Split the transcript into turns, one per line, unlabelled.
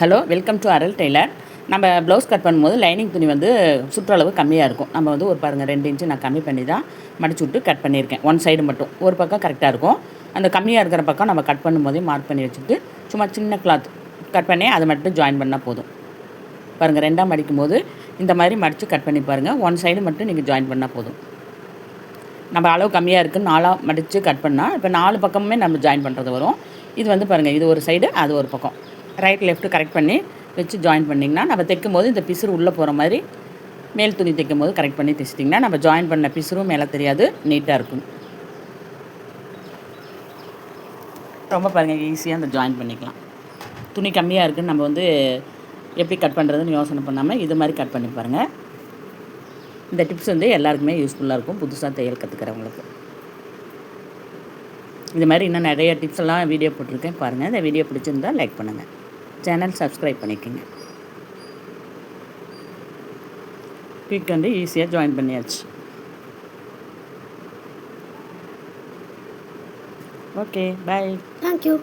Hello, welcome to Arul tailor. நம்ம blouse cut பண்ணும்போது lining துணி வந்து சுற்றளவு கம்மியாக இருக்கும். நம்ம வந்து ஒரு பாருங்கள் 2 இன்ச்சு நான் கம்மி பண்ணி தான் மடிச்சு விட்டு கட் பண்ணியிருக்கேன். ஒன் சைடு மட்டும் ஒரு பக்கம் கரெக்டாக இருக்கும். அந்த கம்மியாக இருக்கிற பக்கம் நம்ம கட் பண்ணும்போதே மார்க் பண்ணி வச்சுட்டு சும்மா சின்ன கிளாத் கட் பண்ணி அதை மட்டும் ஜாயின் பண்ணால் போதும். பாருங்கள், ரெண்டாக மடிக்கும் போது இந்த மாதிரி மடித்து கட் பண்ணி பாருங்கள். ஒன் சைடு மட்டும் நீங்கள் ஜாயின் பண்ணால் போதும். நம்ம அளவு கம்மியாக இருக்குதுன்னு 4ஆக மடித்து கட் பண்ணால் இப்போ 4 பக்கமுமே நம்ம ஜாயின் பண்ணுறது வரும். இது வந்து பாருங்கள், இது ஒரு சைடு அது ஒரு பக்கம் ரைட் லெஃப்ட்டு கரெக்ட் பண்ணி வச்சு ஜாயின் பண்ணிங்கன்னா நம்ம தைக்கும் போது இந்த பிசுறு உள்ளே போகிற மாதிரி மேல் துணி தைக்கும் போது கரெக்ட் பண்ணி தைச்சிட்டிங்கன்னா நம்ம ஜாயின் பண்ண பிசுறும் மேலே தெரியாது, நீட்டாக இருக்கும். ரொம்ப பாருங்கள், ஈஸியாக அந்த ஜாயின் பண்ணிக்கலாம். துணி கம்மியாக இருக்குதுன்னு நம்ம வந்து எப்படி கட் பண்ணுறதுன்னு யோசனை பண்ணாமல் இது மாதிரி கட் பண்ணி பாருங்கள். இந்த டிப்ஸ் வந்து எல்லாருக்குமே யூஸ்ஃபுல்லாக இருக்கும், புதுசாக தையல் கற்றுக்கிறவங்களுக்கு. இது மாதிரி இன்னும் நிறைய டிப்ஸ் எல்லாம் வீடியோ போட்டிருக்கேன் பாருங்கள். இந்த வீடியோ பிடிச்சிருந்தால் லைக் பண்ணுங்கள், சேனல் சப்ஸ்கிரைப் பண்ணிக்கோங்க. குயிக் வந்து ஈஸியாக ஜாயின் பண்ணியாச்சு. ஓகே, பாய்.
தேங்க்யூ.